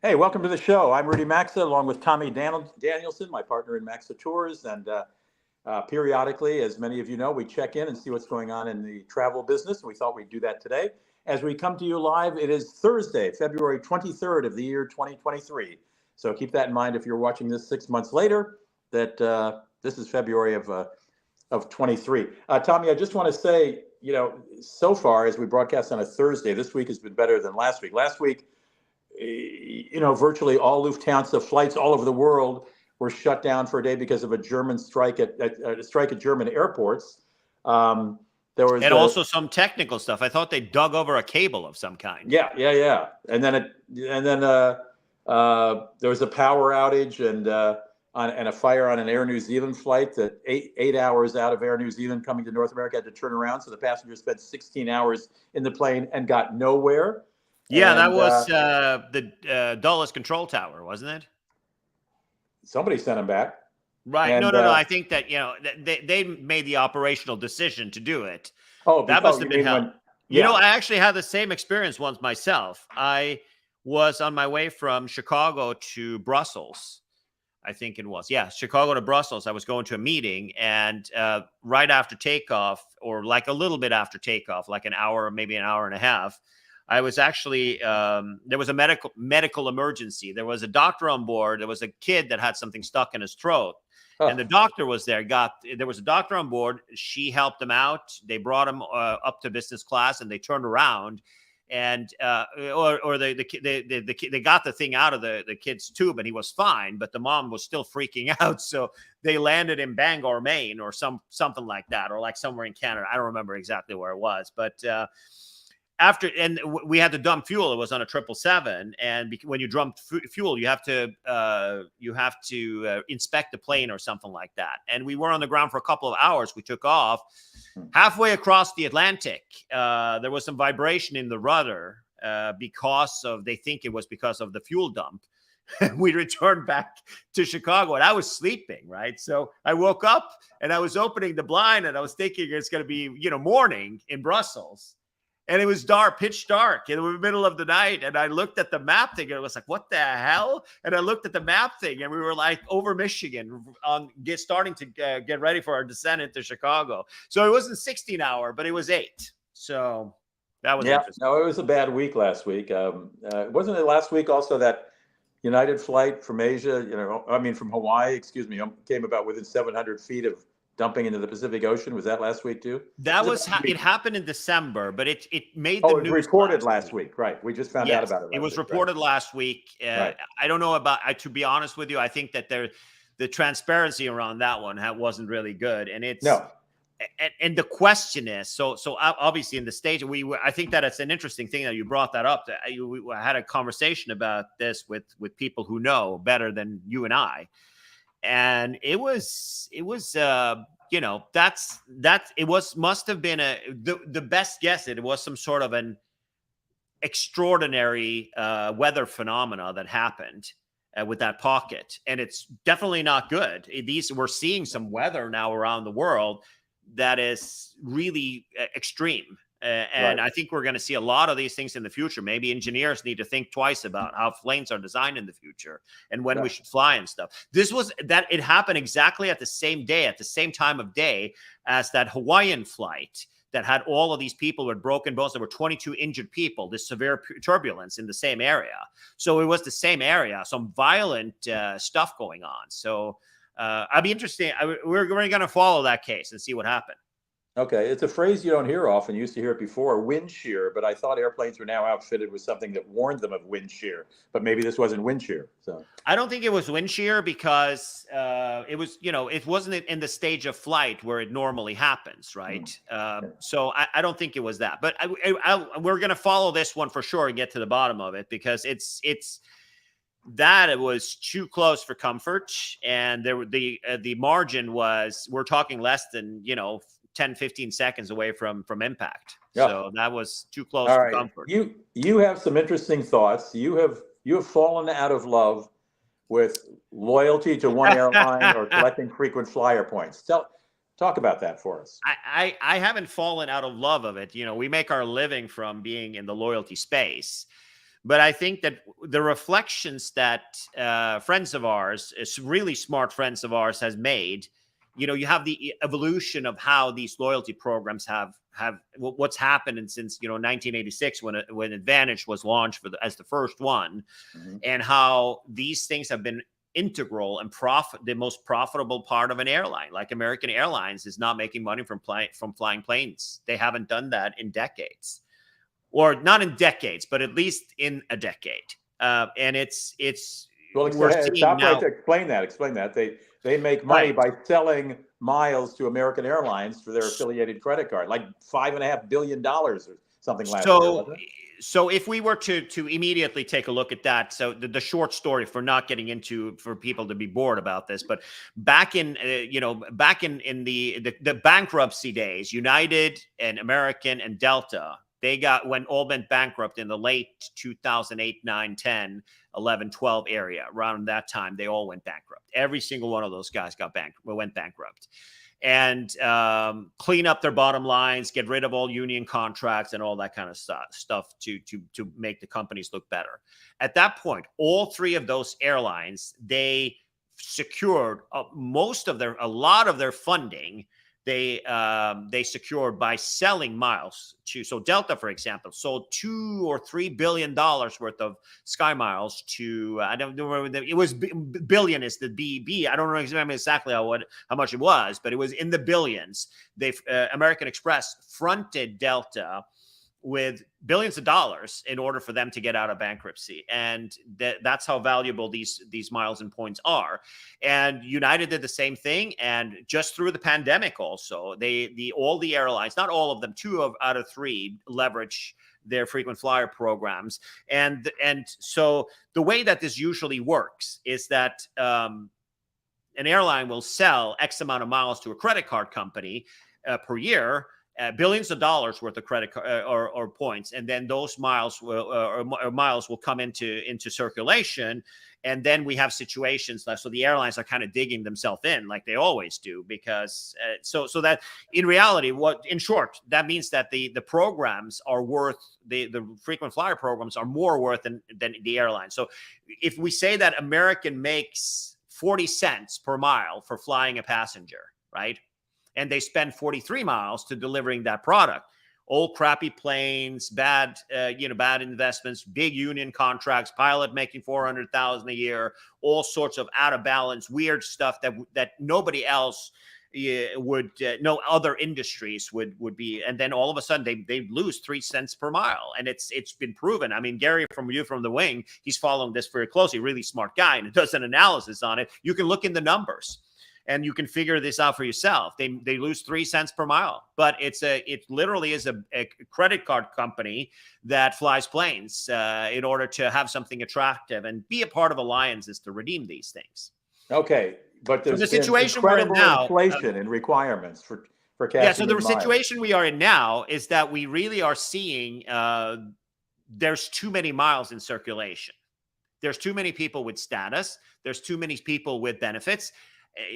Hey, welcome to the show. I'm Rudy Maxa, along with Tommy Danielsen, my partner in Maxa Tours. And periodically, as many of you know, we check in and see what's going on in the travel business. And we thought we'd do that today. As we come to you live, it is Thursday, February 23rd of the year 2023. So keep that in mind if you're watching this 6 months later, that this is February of 23. Tommy, I just want to say, so far as we broadcast on a Thursday, this week has been better than last week. Last week, virtually all Lufthansa flights all over the world were shut down for a day because of a German strike at German airports. There was also some technical stuff. I thought they dug over a cable of some kind. Yeah. And then there was a power outage and a fire on an Air New Zealand flight that eight hours out of Air New Zealand coming to North America had to turn around. So the passengers spent 16 hours in the plane and got nowhere. Yeah, that was the Dulles control tower, wasn't it? Somebody sent them back. Right. And, no. I think that, they made the operational decision to do it. Oh, that must have been hell. I actually had the same experience once myself. I was on my way from Chicago to Brussels. I think it was. Yeah, Chicago to Brussels. I was going to a meeting, and right after takeoff, or like a little bit after takeoff, like an hour, maybe an hour and a half, I was actually, there was a medical emergency. There was a doctor on board. There was a kid that had something stuck in his throat. Oh. And the doctor was there. There was a doctor on board. She helped him out. They brought him up to business class, and they turned around. And they got the thing out of the kid's tube, and he was fine, but the mom was still freaking out. So they landed in Bangor, Maine, or something like that, or like somewhere in Canada. I don't remember exactly where it was, but and we had to dump fuel. It was on a 777, and when you dump fuel, you have to inspect the plane or something like that. And we were on the ground for a couple of hours. We took off. Halfway across the Atlantic, there was some vibration in the rudder they think it was because of the fuel dump. We returned back to Chicago, and I was sleeping, right? So I woke up, and I was opening the blind, and I was thinking it's going to be, morning in Brussels. And it was dark, pitch dark in the middle of the night. And I looked at the map thing, and it was like, what the hell? And I looked at the map thing, and we were like over Michigan starting to get ready for our descent into Chicago. So it wasn't 16-hour, but it was 8. So that was interesting. No, it was a bad week last week. Wasn't it last week also that United flight from Asia, from Hawaii, came about within 700 feet of dumping into the Pacific Ocean? Was that last week too? It happened in December, but it made the news. It was reported last week, right? We just found out about it. It was reported last week. Right. I don't know to be honest with you, I think that the transparency around that one wasn't really good, and it's no. And the question is, so obviously in the stage, I think that it's an interesting thing that you brought that up. We had a conversation about this with people who know better than you and I. And it was must have been the best guess. It was some sort of an extraordinary weather phenomena that happened with that pocket. And it's definitely not good. We're seeing some weather now around the world that is really extreme. And right. I think we're going to see a lot of these things in the future. Maybe engineers need to think twice about how planes are designed in the future and when we should fly and stuff. It happened exactly at the same day, at the same time of day as that Hawaiian flight that had all of these people with broken bones. There were 22 injured people, this severe turbulence in the same area. So it was the same area, some violent stuff going on. So I'd be interested. We're going to follow that case and see what happened. Okay, it's a phrase you don't hear often. You used to hear it before, wind shear, but I thought airplanes were now outfitted with something that warned them of wind shear. But maybe this wasn't wind shear. So I don't think it was wind shear because it was, it wasn't in the stage of flight where it normally happens, right? So I don't think it was that. But we're going to follow this one for sure and get to the bottom of it, because it was too close for comfort, and the margin was, we're talking less than 10, 15 seconds away from impact. Yeah. So that was too close for comfort. You have some interesting thoughts. You have fallen out of love with loyalty to one airline or collecting frequent flyer points. Talk about that for us. I haven't fallen out of love of it. We make our living from being in the loyalty space, But I think that the reflections that friends of ours, really smart friends of ours, has made, you have the evolution of how these loyalty programs have what's happened since 1986 when Advantage was launched as the first one, and how these things have been integral and the most profitable part of an airline. Like American Airlines is not making money from flying planes. They haven't done that in decades. Or not in decades, but at least in a decade. And it's well, stop right there. Explain that. They make money by selling miles to American Airlines for their affiliated credit card, like $5.5 billion or something last year. Wasn't it? So if we were to immediately take a look at that, so the short story, for not getting into, for people to be bored about this, but back in the bankruptcy days, United and American and Delta, when all went bankrupt in the late 2008, 9, 10, 11, 12 area. Around that time, they all went bankrupt. Every single one of those guys went bankrupt. And clean up their bottom lines, get rid of all union contracts and all that kind of stuff to make the companies look better. At that point, all three of those airlines, they secured a lot of their funding. They secured by selling miles to. So Delta, for example, sold $2 or $3 billion worth of Sky Miles to. I don't know. It was billion is the BB. I don't remember exactly how much it was, but it was in the billions. American Express fronted Delta with billions of dollars in order for them to get out of bankruptcy. And that's how valuable these miles and points are. And United did the same thing. And just through the pandemic also, all the airlines, not all of them, 2 out of 3 leverage their frequent flyer programs. And so the way that this usually works is that an airline will sell X amount of miles to a credit card company per year, billions of dollars worth of credit or points, and then those miles will come into circulation, and then we have situations so the airlines are kind of digging themselves in like they always do, because so that in reality, in short, that means that the programs are worth, the frequent flyer programs are more worth than the airline. So if we say that American makes 40 cents per mile for flying a passenger, right? And they spend 43 miles to delivering that product. Old crappy planes, bad investments, big union contracts, pilot making $400,000 a year, all sorts of out of balance, weird stuff that nobody else no other industries would be. And then all of a sudden they lose 3 cents per mile. And it's been proven. I mean, Gary from the Wing, he's following this very closely, really smart guy, and does an analysis on it. You can look in the numbers and you can figure this out for yourself. They lose 3 cents per mile, but it literally is a credit card company that flies planes in order to have something attractive and be a part of alliances to redeem these things. Okay, but there's the situation we're in now, inflation and requirements for cashing. Yeah, so the situation we are in now is that we really are seeing there's too many miles in circulation. There's too many people with status. There's too many people with benefits.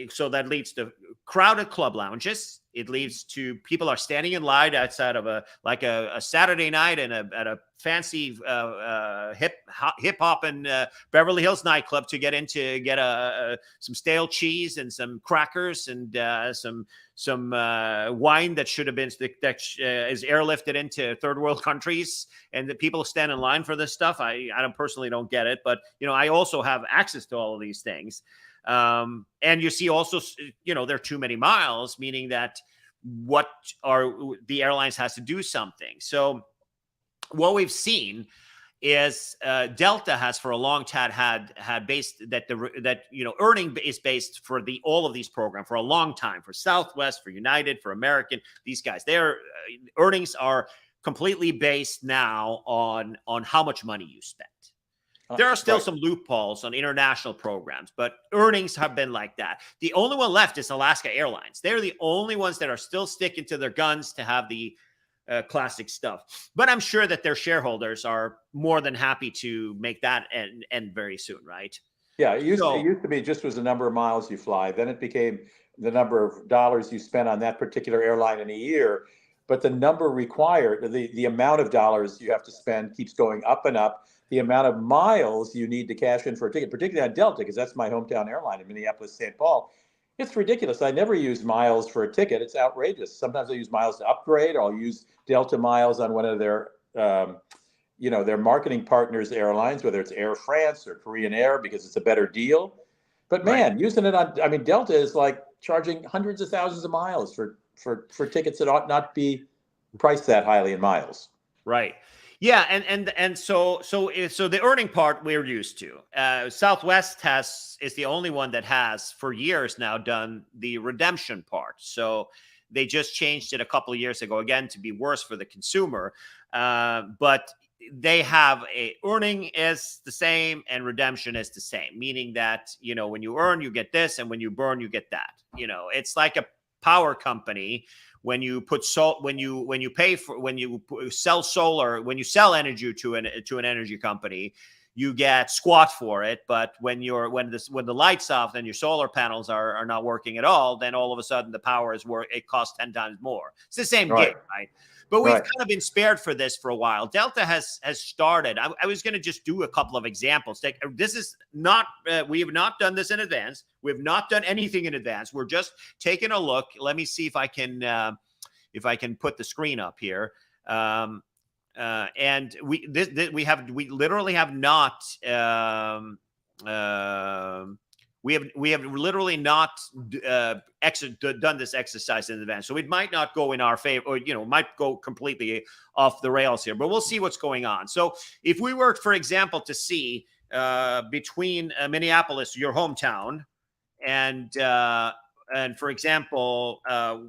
So that leads to crowded club lounges. It leads to people are standing in line outside of a Saturday night at a fancy hip hop and Beverly Hills nightclub to get some stale cheese and some crackers and some wine that should have been is airlifted into third world countries, and the people stand in line for this stuff. I personally don't get it, but I also have access to all of these things. And you see also, there are too many miles, meaning that the airlines has to do something. So what we've seen is Delta has for a long time had based that earning is based for all of these programs for a long time, for Southwest, for United, for American, these guys, their earnings are completely based now on how much money you spent. There are still some loopholes on international programs, but earnings have been like that. The only one left is Alaska Airlines. They're the only ones that are still sticking to their guns to have the classic stuff. But I'm sure that their shareholders are more than happy to make that end very soon, right? Yeah, it used to be just was the number of miles you fly. Then it became the number of dollars you spent on that particular airline in a year. but the number required, the amount of dollars you have to spend keeps going up and up. The amount of miles you need to cash in for a ticket, particularly on Delta, because that's my hometown airline in Minneapolis, St. Paul. It's ridiculous. I never use miles for a ticket. It's outrageous. Sometimes I use miles to upgrade. I'll use Delta miles on one of their, their marketing partners' airlines, whether it's Air France or Korean Air, because it's a better deal. But man, using it on, I mean, Delta is like charging hundreds of thousands of miles for tickets that ought not be priced that highly in miles. Right. Yeah, and so the earning part we're used to. Southwest is the only one that has for years now done the redemption part. So they just changed it a couple of years ago again to be worse for the consumer. But they have earning is the same and redemption is the same, meaning that when you earn you get this and when you burn you get that. It's like a power company. When you sell solar, when you sell energy to an energy company, you get squat for it. But when the light's off, then your solar panels are not working at all. Then all of a sudden the power it costs 10 times more. It's the same game, right? But we've kind of been spared for this for a while. Delta has started. I was going to just do a couple of examples. This is not, we have not done this in advance. We have not done anything in advance. We're just taking a look. Let me see if I can put the screen up here. And we literally have not, we have literally not done this exercise in advance. So it might not go in our favor, or, might go completely off the rails here, but we'll see what's going on. So if we were, for example, to see between Minneapolis, your hometown, and for example,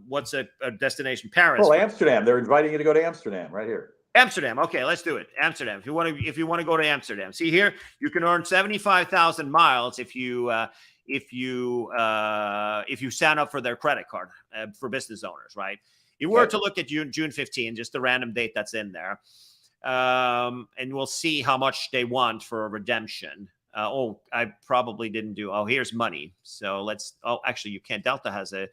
what's a destination? Paris. Oh, Amsterdam. They're inviting you to go to Amsterdam right here. Amsterdam. Okay, let's do it. Amsterdam. If you want to go to Amsterdam, see here, you can earn 75,000 miles if you sign up for their credit card for business owners, right? You were to look at June 15, just the random date that's in there, and we'll see how much they want for a redemption. I probably didn't do. Oh, here's money. So let's. Oh, actually, you can't. Delta has a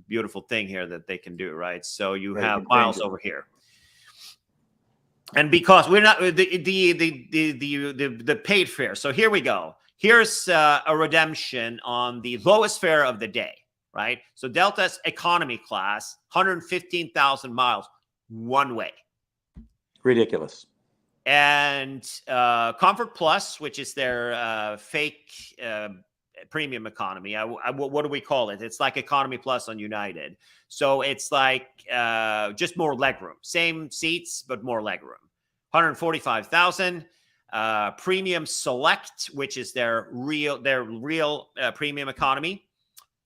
beautiful thing here that they can do, right? So you have miles over here. And because we're not the paid fare, so here we go. Here's a redemption on the lowest fare of the day, right? So Delta's economy class, 115,000 miles one way. Ridiculous. And Comfort Plus, which is their fake premium economy. What do we call it? It's like Economy Plus on United. So it's like just more legroom. Same seats, but more legroom. 145,000. Premium Select, which is their real premium economy,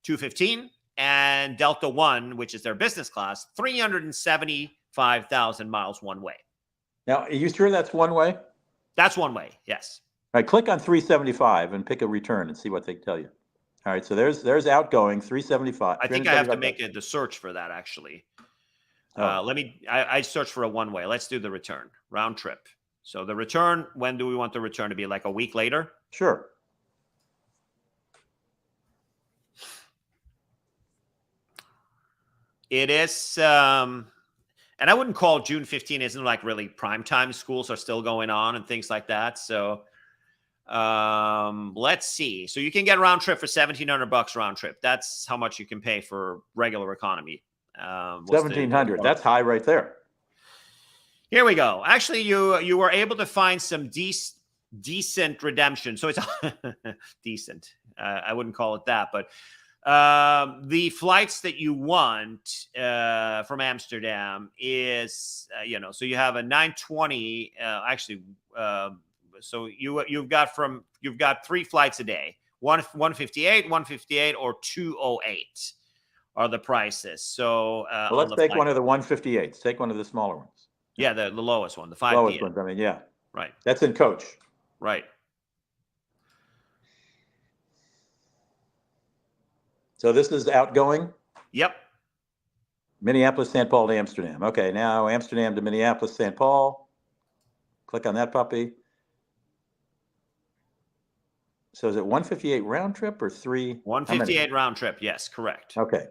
215. And Delta One, which is their business class, 375,000 miles one way. Now, are you sure that's one way? That's one way, yes. All right, click on 375 and pick a return and see what they tell you. All right, so there's outgoing 375. I think I have to make the search for that, actually. I search for a one way. Let's do the return, round trip. So the return, when do we want the return to be? Like a week later? Sure. It is, and I wouldn't call June 15 isn't like really prime time. Schools are still going on and things like that. So let's see. So you can get round trip for $1,700 round trip. That's how much you can pay for regular economy. 1,700. That's high right there. Here we go. Actually, you were able to find some decent redemption. So it's decent. I wouldn't call it that, but the flights that you want from Amsterdam is so you have a 920. So you've got three flights a day. 158, or 208 are the prices. So let's take one of the 158s. Take one of the smaller ones. Yeah, the lowest one, the 5 lowest ones. I mean, yeah, right. That's in coach. Right. So this is outgoing? Yep. Minneapolis, St. Paul to Amsterdam. Okay, now Amsterdam to Minneapolis, St. Paul. Click on that puppy. So is it 158 round trip or 3? 158 round trip, yes, correct. Okay.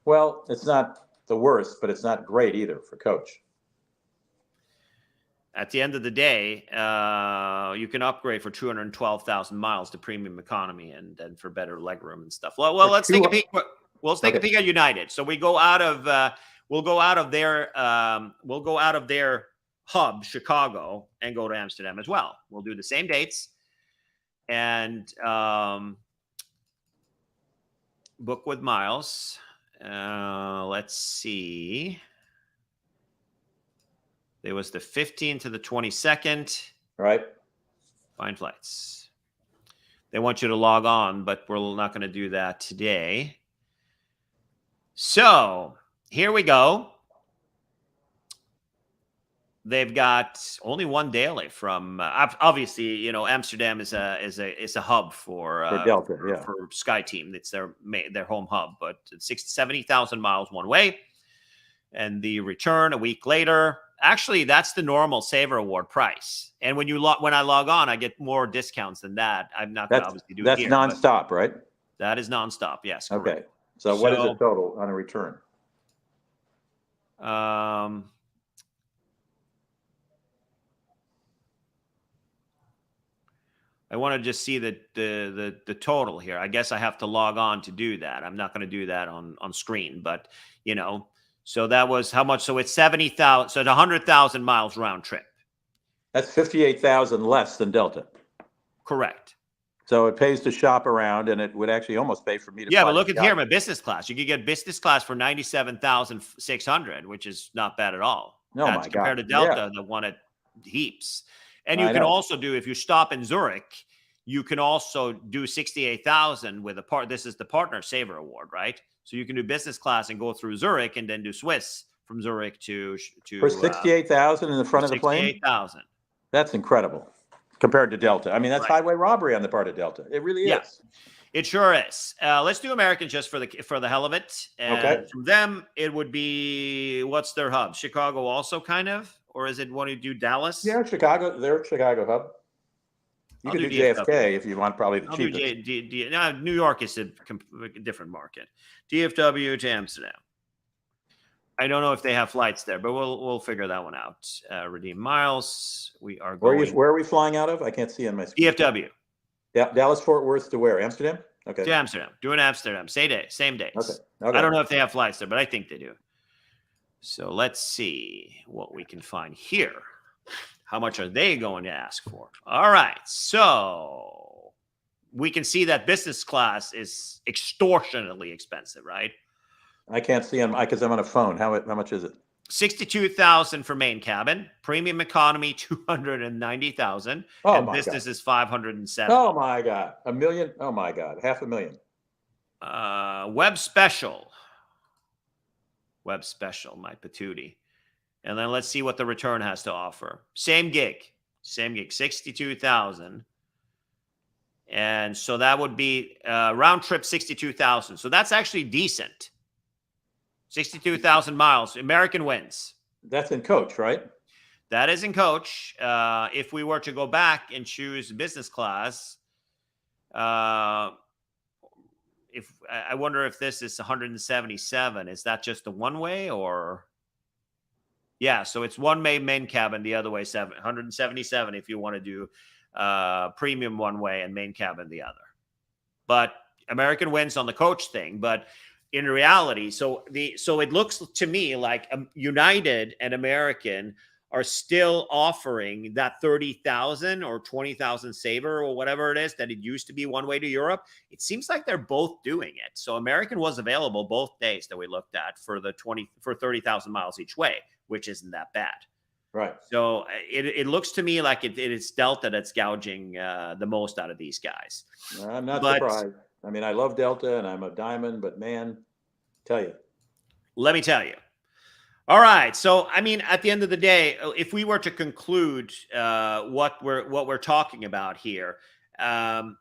Well, it's not the worst, but it's not great either for coach. At the end of the day, you can upgrade for 212,000 miles to premium economy and for better legroom and stuff. Well, let's take a peek. We'll take a peek at United. So we go out of we'll go out of their hub, Chicago, and go to Amsterdam as well. We'll do the same dates and book with miles. Let's see. There was the 15th to the 22nd. Right. Find flights. They want you to log on, but we're not going to do that today. So here we go. They've got only one daily from obviously, you know, Amsterdam is a hub for Delta, for Sky Team. It's their home hub, but 70,000 miles one way, and the return a week later. Actually, that's the normal Saver Award price. And when I log on, I get more discounts than that. I'm not going to obviously do it here. That's nonstop, right? That is nonstop. Yes. Okay. Correct. So what is the total on a return? I want to just see the total here. I guess I have to log on to do that. I'm not going to do that on screen, but you know. So that was how much? So it's 70,000. So it's 100,000 miles round trip. That's 58,000 less than Delta. Correct. So it pays to shop around, and it would actually almost pay for me to. Yeah, but look at here, my business class. You could get business class for 97,600, which is not bad at all. No, that's my God. Compared to Delta, that won at heaps. And you can also do, if you stop in Zurich, you can also do 68,000 with This is the Partner Saver Award, right? So you can do business class and go through Zurich and then do Swiss from Zurich to for 68,000 in the front of the plane. 68,000. That's incredible compared to Delta. I mean, that's highway robbery on the part of Delta. It really is. It sure is. Let's do American just for the hell of it. And okay. From them, it would be, what's their hub? Chicago also kind of? Or is it want to do Dallas? Yeah, Chicago. They're Chicago hub. You could do JFK if you want, probably the cheapest. No, New York is a different market. DFW to Amsterdam. I don't know if they have flights there, but we'll figure that one out. Redeem miles. We are going. Where are we flying out of? I can't see on my screen. DFW. Yeah, Dallas Fort Worth to where? Amsterdam. Okay. To Amsterdam. Doing Amsterdam. Same days. Okay. I don't know if they have flights there, but I think they do. So let's see what we can find here. How much are they going to ask for? All right. So we can see that business class is extortionately expensive, right? I can't see them because I'm on a phone. How much is it? 62,000 for main cabin, premium economy 290,000, and business is 507. Oh my God, $1 million. Oh my God, $500,000. Web special, my patootie. And then let's see what the return has to offer. Same gig, 62,000. And so that would be round trip 62,000. So that's actually decent. 62,000 miles. American wins. That's in coach, right? That is in coach. If we were to go back and choose business class, I wonder if this is 177. Is that just a one way or? Yeah, so it's one way main cabin, the other way 177 if you want to do premium one way and main cabin the other. But American wins on the coach thing. But in reality, so it looks to me like United and American are still offering that 30,000 or 20,000 saver or whatever it is that it used to be one way to Europe. It seems like they're both doing it. So American was available both days that we looked at for 30,000 miles each way, which isn't that bad. Right. So it looks to me like it is Delta that's gouging the most out of these guys. I'm not surprised. I mean, I love Delta and I'm a diamond, but man, let me tell you. All right. So, I mean, at the end of the day, if we were to conclude what we're talking about here, I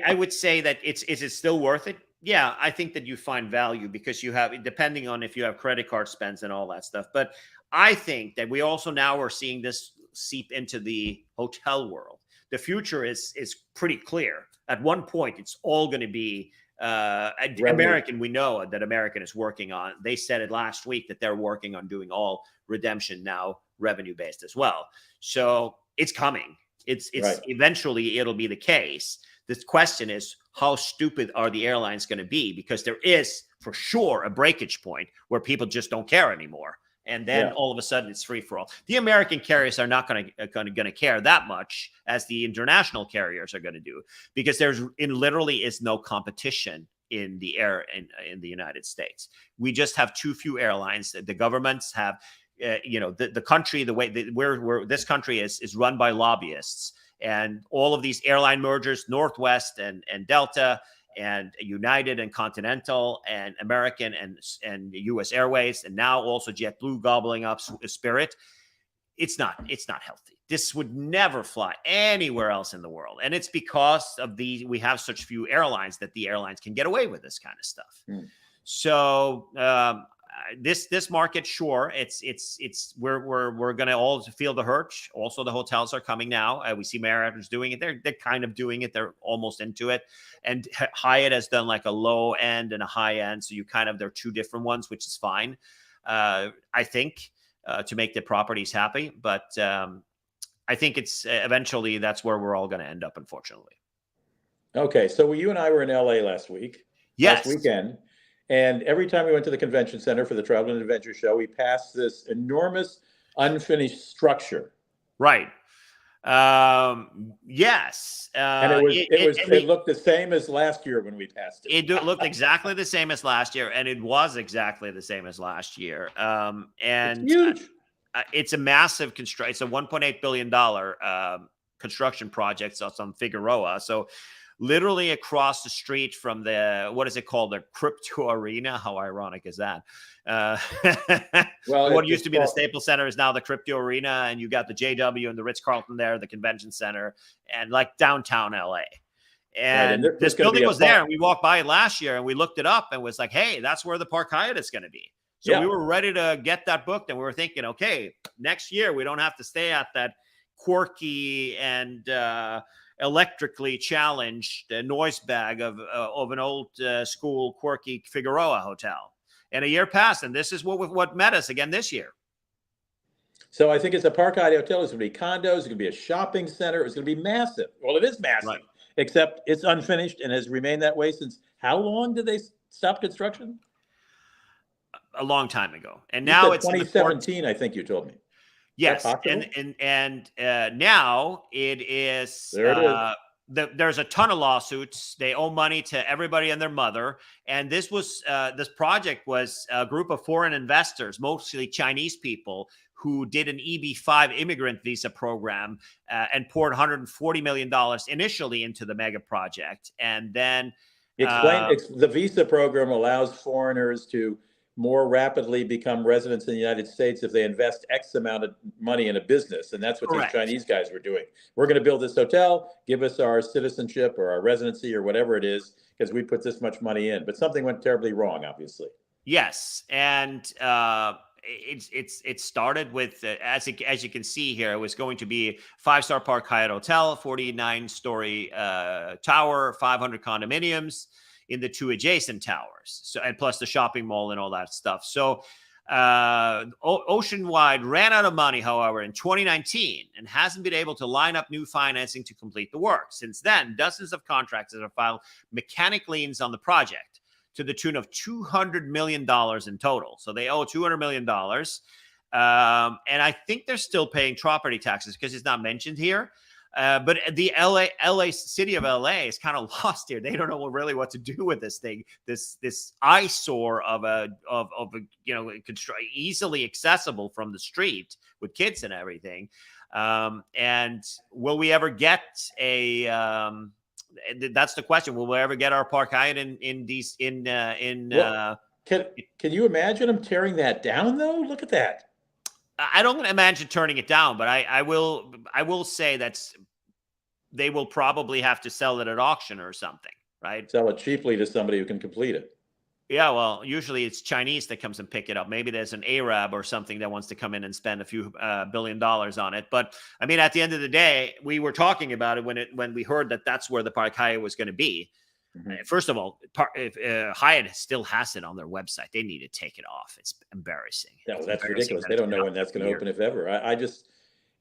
would say that is it still worth it? Yeah, I think that you find value because you have, depending on if you have credit card spends and all that stuff. But I think that we also now are seeing this seep into the hotel world. The future is pretty clear. At one point, it's all going to be American, we know that American is working on. They said it last week that they're working on doing all redemption now revenue based as well. So it's coming. It's Right. Eventually it'll be the case. The question is, how stupid are the airlines going to be? Because there is for sure a breakage point where people just don't care anymore. And then all of a sudden it's free for all. The American carriers are not going to care that much as the international carriers are going to do, because literally is no competition in the air in the United States. We just have too few airlines. The governments have, the country, the way where this country is run by lobbyists, and all of these airline mergers, Northwest and Delta, and United and Continental and American and US Airways, and now also JetBlue gobbling up Spirit. It's not healthy. This would never fly anywhere else in the world. And it's because of we have such few airlines that the airlines can get away with this kind of stuff. So this market, sure, we're going to all feel the hurt. Also, the hotels are coming now. We see Marriott's doing it. They're kind of doing it. They're almost into it. And Hyatt has done like a low end and a high end. So they're two different ones, which is fine. I think to make the properties happy. But I think it's eventually that's where we're all going to end up, unfortunately. Okay. So you and I were in LA last week. Yes. Last weekend. And every time we went to the convention center for the Travel and Adventure Show, we passed this enormous unfinished structure. Right. Yes. And it looked the same as last year when we passed it. It looked exactly the same as last year, and it was exactly the same as last year. And it's huge. It's a massive construction. It's a $1.8 billion construction project. So it's on Figueroa. So literally across the street from what is it called? The Crypto Arena. How ironic is that? Well, what used to be the Staples Center is now the Crypto Arena, and you got the JW and the Ritz-Carlton there, the convention center, and like downtown LA. And this building was there, and we walked by it last year, and we looked it up and was like, hey, that's where the Park Hyatt is going to be. So we were ready to get that booked, and we were thinking, okay, next year we don't have to stay at that quirky and electrically challenged noise bag of an old school quirky Figueroa hotel. And a year passed, and this is what met us again this year. So I think it's a Park Hyatt hotel. It's going to be condos. It's going to be a shopping center. It's going to be massive. Well, it is massive, right, except it's unfinished and has remained that way since how long did they stop construction? A long time ago. And now it's 2017, I think you told me. Yes, and now it is. There it is. There's a ton of lawsuits. They owe money to everybody and their mother. And this project was a group of foreign investors, mostly Chinese people, who did an EB-5 immigrant visa program and poured $140 million initially into the mega project. And then the visa program allows foreigners to more rapidly become residents in the United States if they invest X amount of money in a business. And that's what Correct. These Chinese guys were doing. We're going to build this hotel, give us our citizenship or our residency or whatever it is, because we put this much money in. But something went terribly wrong, obviously. Yes. And it started with, as you can see here, it was going to be 5-star Park Hyatt Hotel, 49-story tower, 500 condominiums in the 2 adjacent towers. So, and plus the shopping mall and all that stuff. So Oceanwide ran out of money, however, in 2019 and hasn't been able to line up new financing to complete the work. Since then, dozens of contractors have filed mechanic liens on the project to the tune of $200 million in total. So they owe $200 million. And I think they're still paying property taxes because it's not mentioned here. But the LA city of LA is kind of lost here. They don't know really what to do with this thing, this eyesore of a easily accessible from the street with kids and everything. And will we ever get that's the question. Will we ever get our Park Hyatt can you imagine them tearing that down though? Look at that. I don't imagine turning it down, but I will say that they will probably have to sell it at auction or something, right? Sell it cheaply to somebody who can complete it. Yeah, well, usually it's Chinese that comes and pick it up. Maybe there's an Arab or something that wants to come in and spend a few $1 billion on it. But I mean, at the end of the day, we were talking about it when we heard that that's where the Park Hyatt was going to be. First of all, Hyatt still has it on their website. They need to take it off. It's embarrassing. No, that's ridiculous. They don't know when that's going to open, if ever.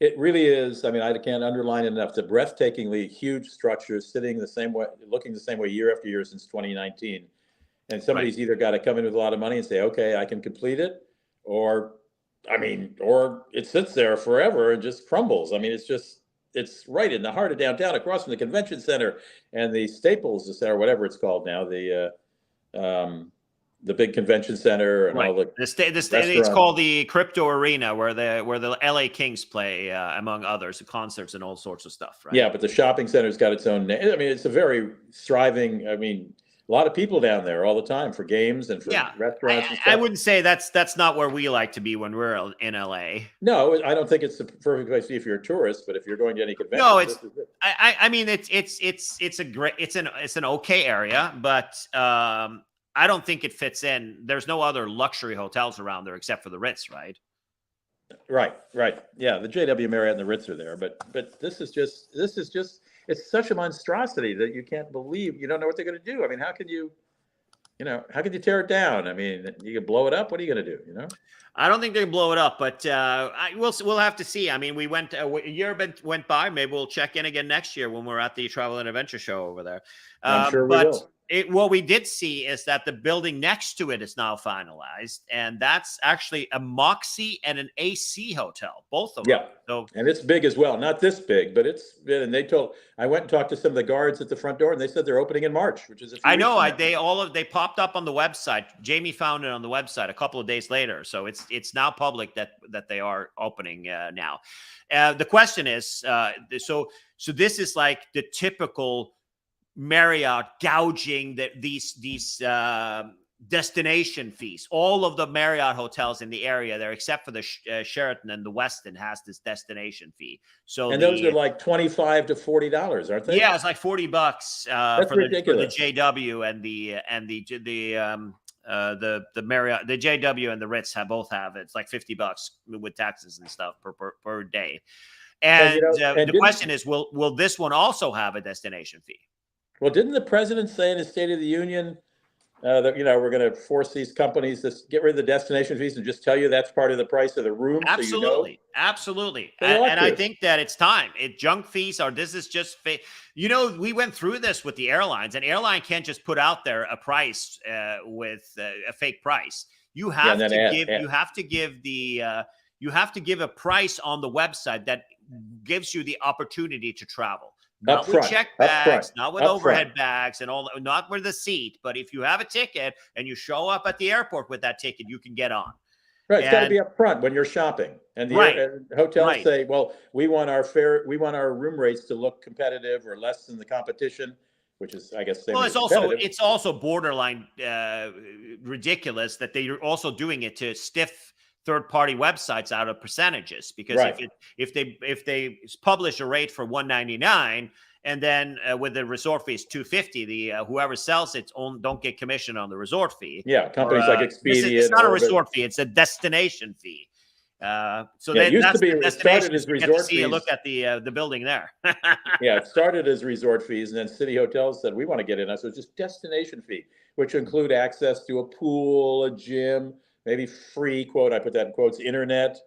It really is. I mean, I can't underline it enough. The breathtakingly huge structures sitting the same way, looking the same way year after year since 2019. And somebody's either got to come in with a lot of money and say, okay, I can complete it, or it sits there forever and just crumbles. I mean, it's right in the heart of downtown, across from the convention center and the Staples Center, whatever it's called now, the big convention center and all the it's called the Crypto Arena, where the LA Kings play, among others, concerts and all sorts of stuff, right? Yeah, but the shopping center's got its own name. I mean, it's a very thriving, a lot of people down there all the time for games and for restaurants and stuff. I wouldn't say that's not where we like to be when we're in LA. No, I don't think it's the perfect place to be if you're a tourist, but if you're going to any convention, no, I mean, it's an okay area, but I don't think it fits in. There's no other luxury hotels around there except for the Ritz, right? Right. Yeah, the JW Marriott and the Ritz are there, but this is just it's such a monstrosity that you can't believe. You don't know what they're going to do. I mean, how can you tear it down? I mean, you can blow it up. What are you going to do? I don't think they can blow it up, but we'll have to see. I mean, we went a year went by. Maybe we'll check in again next year when we're at the Travel and Adventure Show over there. I'm sure we will. What we did see is that the building next to it is now finalized, and that's actually a Moxie and an AC hotel, both of them. Yeah, and it's big as well. Not this big, but it's big. And I went and talked to some of the guards at the front door, and they said they're opening in March, which is I know. They popped up on the website. Jamie found it on the website a couple of days later, so it's now public that they are opening now. The question is, so this is like the typical Marriott gouging these destination fees. All of the Marriott hotels in the area there, except for the Sheraton and the Westin, has this destination fee. So those are like $25 to $40, aren't they? Yeah, it's like $40 for the JW and the Marriott, the JW and the Ritz both have it. It's like $50 with taxes and stuff per day. And the question is, will this one also have a destination fee? Well, didn't the president say in his State of the Union that we're going to force these companies to get rid of the destination fees and just tell you that's part of the price of the room? Absolutely, absolutely. And I think that it's time. Junk fees this is just fake. We went through this with the airlines. An airline can't just put out there a price with a fake price. You have to give a price on the website that gives you the opportunity to travel. Not with check bags, not with overhead bags and all, not with the seat. But if you have a ticket and you show up at the airport with that ticket, you can get on. Right, it's got to be up front when you're shopping. And the hotels say, well, we want our room rates to look competitive or less than the competition, which is, I guess, it's also borderline ridiculous that they're also doing it to stiff third-party websites out of percentages, because if they publish a rate for $199 and then with the resort fee is $250, the whoever sells it don't get commission on the resort fee. Yeah, companies like Expedia. It's not a resort fee; it's a destination fee. So it used to be. It started as resort fees. Look at the building there. Yeah, it started as resort fees, and then city hotels said we want to get in. So it's just destination fee, which include access to a pool, a gym, maybe free, quote, I put that in quotes, internet.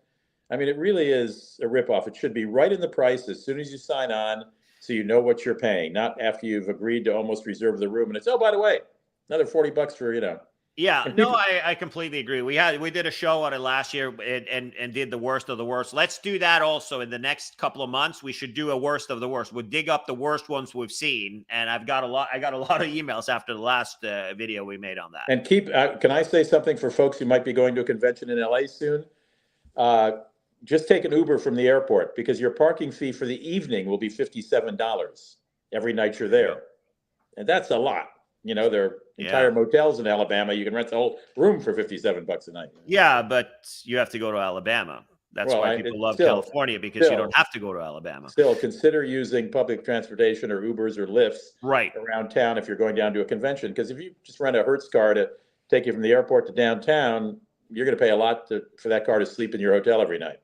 I mean, it really is a ripoff. It should be right in the price as soon as you sign on, so you know what you're paying, not after you've agreed to almost reserve the room. And it's, by the way, another $40 for, Yeah, no, I completely agree. We did a show on it last year and did the worst of the worst. Let's do that also in the next couple of months. We should do a worst of the worst. We'll dig up the worst ones we've seen, and I got a lot of emails after the last video we made on that. And can I say something for folks who might be going to a convention in LA soon? Just take an Uber from the airport, because your parking fee for the evening will be $57 every night you're there, and that's a lot. There are entire motels in Alabama. You can rent the whole room for $57 a night. Yeah, but you have to go to Alabama. That's why people love California, because you don't have to go to Alabama. Still, consider using public transportation or Ubers or Lyfts around town if you're going down to a convention. Because if you just rent a Hertz car to take you from the airport to downtown, you're going to pay a lot for that car to sleep in your hotel every night.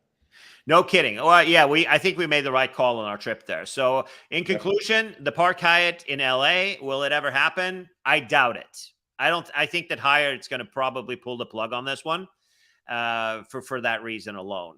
No kidding. Well, yeah, I think we made the right call on our trip there. So in conclusion, the Park Hyatt in LA, will it ever happen? I doubt it. I think that Hyatt's going to probably pull the plug on this one for that reason alone.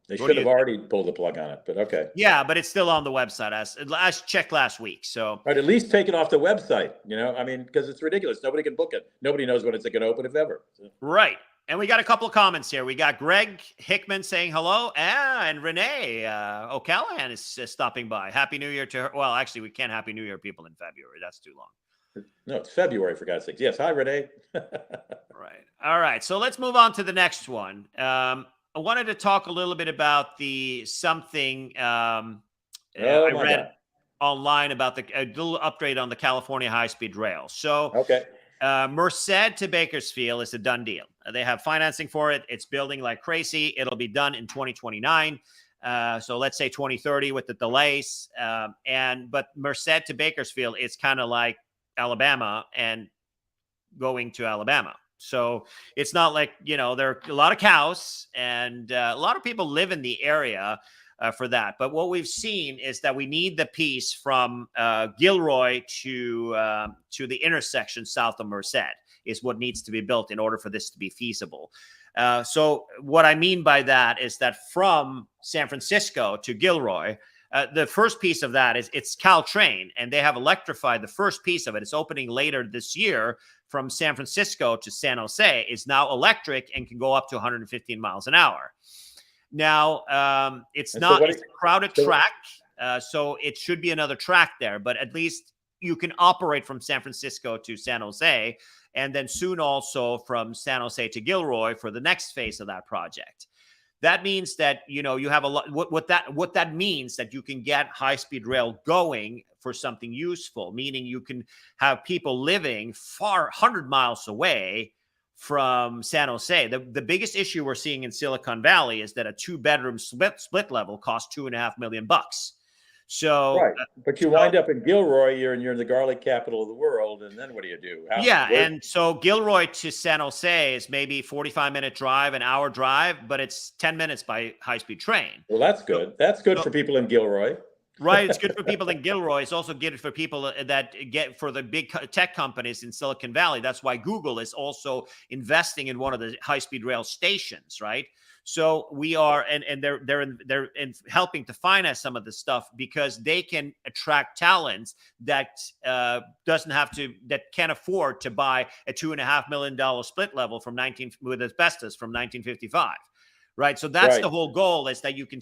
They should have already pulled the plug on it, but okay. Yeah, but it's still on the website. I checked last week. So right, at least take it off the website, I mean, because it's ridiculous. Nobody can book it. Nobody knows when it's going to open, if ever. Right. And we got a couple of comments here. We got Greg Hickman saying hello, and Renee O'Callahan is stopping by. Happy New Year to her. Well, actually, we can't Happy New Year people in February. That's too long. No, it's February, for God's sakes. Yes. Hi, Renee. Right. All right. So let's move on to the next one. I wanted to talk a little bit about something I read online about a little upgrade on the California high-speed rail. So, okay. Merced to Bakersfield is a done deal. They have financing for it. It's building like crazy. It'll be done in 2029. So let's say 2030 with the delays. But Merced to Bakersfield, it's kind of like Alabama and going to Alabama. So it's not like, there are a lot of cows and a lot of people live in the area for that. But what we've seen is that we need the piece from Gilroy to the intersection south of Merced is what needs to be built in order for this to be feasible. So what I mean by that is that from San Francisco to Gilroy, the first piece of that is it's Caltrain, and they have electrified the first piece of it. It's opening later this year from San Francisco to San Jose. Is now electric and can go up to 115 miles an hour. Now, it's not it's a crowded track, so it should be another track there, but at least you can operate from San Francisco to San Jose, and then soon also from San Jose to Gilroy for the next phase of that project. That means that, you have a lot, what that means that you can get high-speed rail going for something useful, meaning you can have people living 100 miles away from San Jose. The biggest issue we're seeing in Silicon Valley is that a 2-bedroom split level costs $2.5 million. So, right, but you wind up in Gilroy, you're in the garlic capital of the world, and then what do you do? And so Gilroy to San Jose is maybe 45-minute drive, an hour drive, but it's 10 minutes by high-speed train. Well, that's good. That's good for people in Gilroy. Right. It's good for people in Gilroy. It's also good for people that get for the big tech companies in Silicon Valley. That's why Google is also investing in one of the high-speed rail stations, right? So we are, and they're helping to finance some of the stuff because they can attract talents that can't afford to buy a $2.5 million split level with asbestos from 1955. Right. So that's the whole goal, is that you can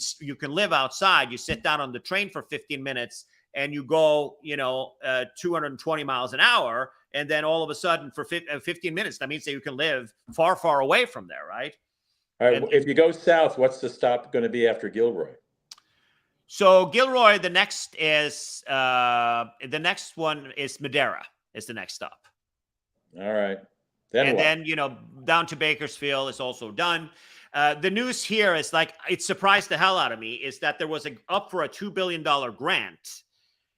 live outside. You sit down on the train for 15 minutes and you go, 220 miles an hour. And then all of a sudden for 15 minutes, that means that you can live far, far away from there. Right. All right. If you go south, what's the stop going to be after Gilroy? So Gilroy, the next one is Madera is the next stop. All right. Then, down to Bakersfield is also done. The news here is it surprised the hell out of me is that there was up for a $2 billion grant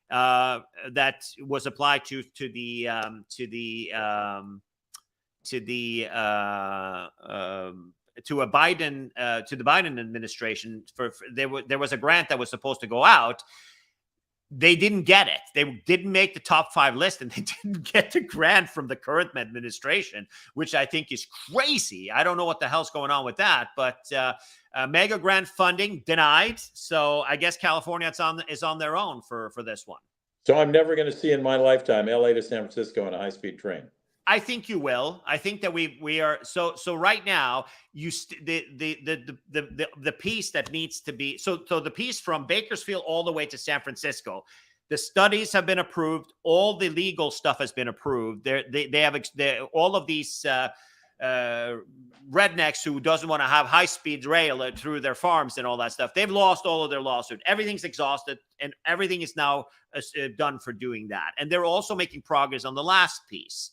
that was applied to the Biden administration. There was a grant that was supposed to go out. They didn't get it. They didn't make the top 5 list, and they didn't get the grant from the current administration, which I think is crazy. I don't know what the hell's going on with that, but mega grant funding denied. So I guess California is on their own for this one. So I'm never going to see in my lifetime LA to San Francisco on a high-speed train. I think you will. I think that we are so right now. The piece that needs to be so the piece from Bakersfield all the way to San Francisco. The studies have been approved. All the legal stuff has been approved. They have all of these rednecks who doesn't want to have high-speed rail through their farms and all that stuff. They've lost all of their lawsuit. Everything's exhausted, and everything is now done for doing that. And they're also making progress on the last piece.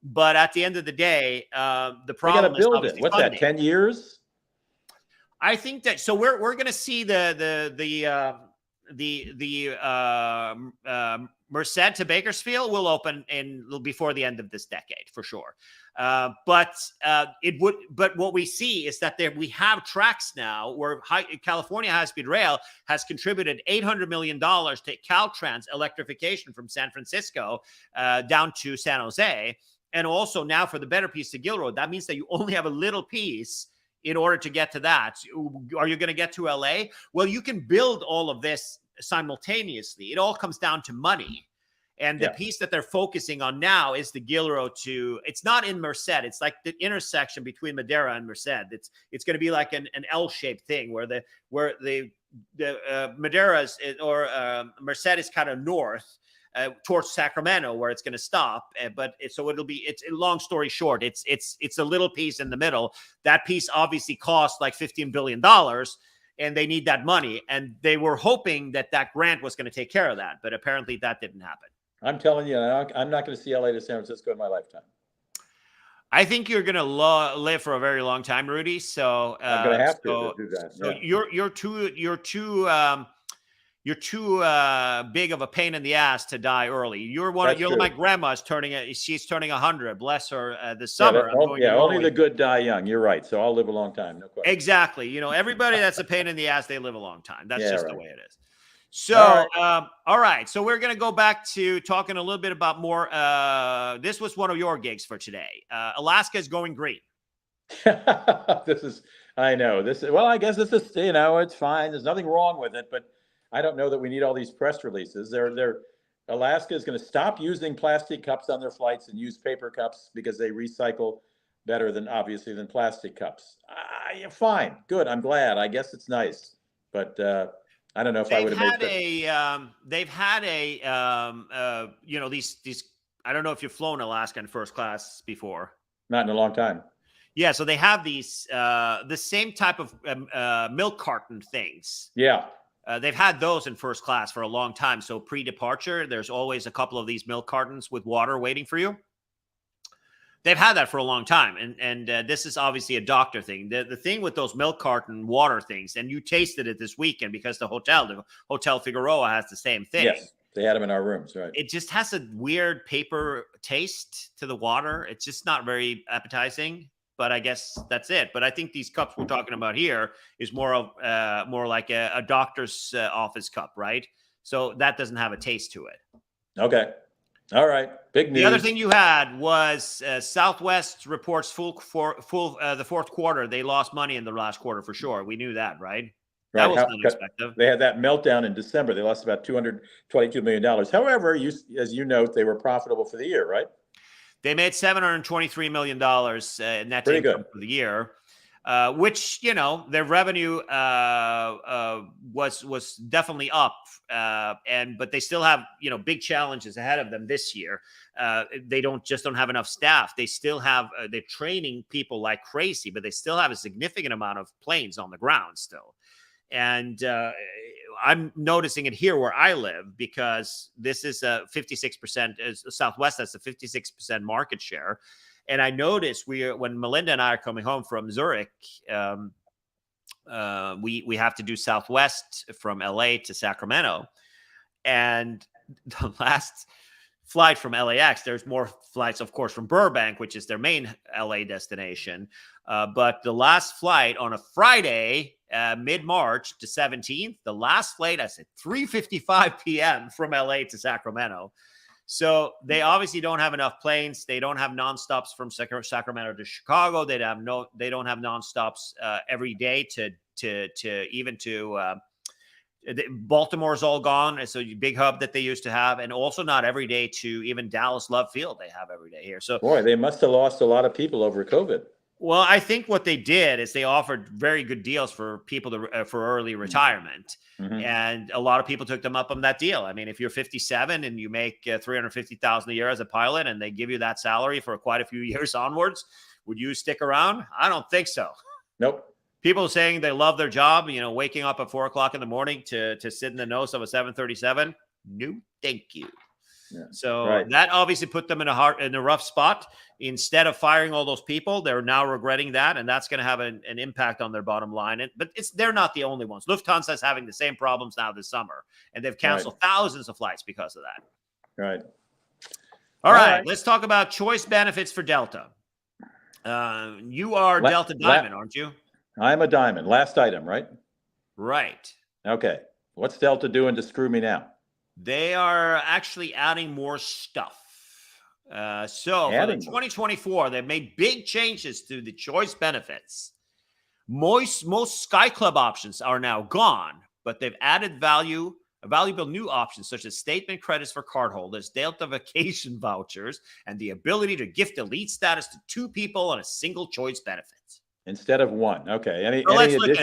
But at the end of the day, the problem is build it. What's funding. That? 10 years? I think that. So we're going to see the Merced to Bakersfield will open before the end of this decade for sure. But what we see is that we have tracks now where California High-Speed Rail has contributed $800 million to Caltrans electrification from San Francisco down to San Jose. And also now for the better piece to Gill Road, that means that you only have a little piece in order to get to that. Are you going to get to LA? Well, you can build all of this simultaneously. It all comes down to money. And the piece that they're focusing on now is the Gill Road it's not in Merced. It's like the intersection between Madera and Merced. It's going to be like an L-shaped thing where the Madera Merced is kind of north towards Sacramento where it's going to stop. It's long story short, it's a little piece in the middle. That piece obviously costs like $15 billion. And they need that money. And they were hoping that grant was going to take care of that. But apparently that didn't happen. I'm telling you, I'm not going to see LA to San Francisco in my lifetime. I think you're going to live for a very long time, Rudy. So I'm going to have to do that. So you're too big of a pain in the ass to die early. You're my grandma's she's turning 100. Bless her. This summer. Only the good die young. You're right. So I'll live a long time. No question. Exactly. Everybody that's a pain in the ass, they live a long time. That's just the way it is. So, all right. So we're going to go back to talking a little bit about more. This was one of your gigs for today. Alaska is going green. I know this. Well, I guess this is, it's fine. There's nothing wrong with it, but I don't know that we need all these press releases. Alaska is going to stop using plastic cups on their flights and use paper cups because they recycle better than plastic cups. Fine. Good. I'm glad. I guess it's nice, but, I don't know if I would have made they've had these. I don't know if you've flown Alaska in first class before. Not in a long time. Yeah, so they have these the same type of milk carton things. Yeah, they've had those in first class for a long time. So pre-departure, there's always a couple of these milk cartons with water waiting for you. They've had that for a long time, and this is obviously a doctor thing. The thing with those milk carton water things, and you tasted it this weekend because the Hotel Figueroa has the same thing. Yes, they had them in our rooms, right? It just has a weird paper taste to the water. It's just not very appetizing, but I guess that's it. But I think these cups we're talking about here is more like a doctor's office cup, right? So that doesn't have a taste to it. Okay. All right. Big news. The other thing you had was Southwest reports the fourth quarter. They lost money in the last quarter for sure. We knew that, right? That was unexpected. They had that meltdown in December. They lost about $222 million. However, as you note, they were profitable for the year, right? They made $723 million net income for the year. Which, their revenue was definitely up, but they still have, big challenges ahead of them this year. They don't have enough staff. They still have, they're training people like crazy, but they still have a significant amount of planes on the ground still. And I'm noticing it here where I live because this is a 56%, Southwest has a 56% market share. And I noticed when Melinda and I are coming home from Zurich, we have to do Southwest from LA to Sacramento. And the last flight from LAX, there's more flights, of course, from Burbank, which is their main LA destination. But the last flight on a Friday, mid-March to 17th, the last flight, I said 3:55 p.m. from LA to Sacramento. So they obviously don't have enough planes. They don't have nonstops from Sacramento to Chicago. They don't have nonstops every day to Baltimore's all gone. It's a big hub that they used to have, and also not every day to even Dallas Love Field. They have every day here. So boy, they must have lost a lot of people over COVID. Well, I think what they did is they offered very good deals for people for early retirement. Mm-hmm. And a lot of people took them up on that deal. I mean, if you're 57 and you make $350,000 a year as a pilot and they give you that salary for quite a few years onwards, would you stick around? I don't think so. Nope. People saying they love their job, waking up at 4:00 in the morning to sit in the nose of a 737. No, thank you. Yeah. So Right. that obviously put them in a rough spot. Instead of firing all those people, they're now regretting that, and that's going to have an impact on their bottom line. But they're not the only ones. Lufthansa is having the same problems now this summer, and they've canceled thousands of flights because of that. Right. All right. Let's talk about choice benefits for Delta. You are Delta Diamond, aren't you? I'm a Diamond. Last item, right? Right. Okay. What's Delta doing to screw me now? They are actually adding more stuff. So for 2024, they've made big changes to the choice benefits. Most Sky Club options are now gone, but they've added valuable new options such as statement credits for cardholders, Delta vacation vouchers, and the ability to gift elite status to 2 people on a single choice benefit. Instead of 1. Okay. Let's look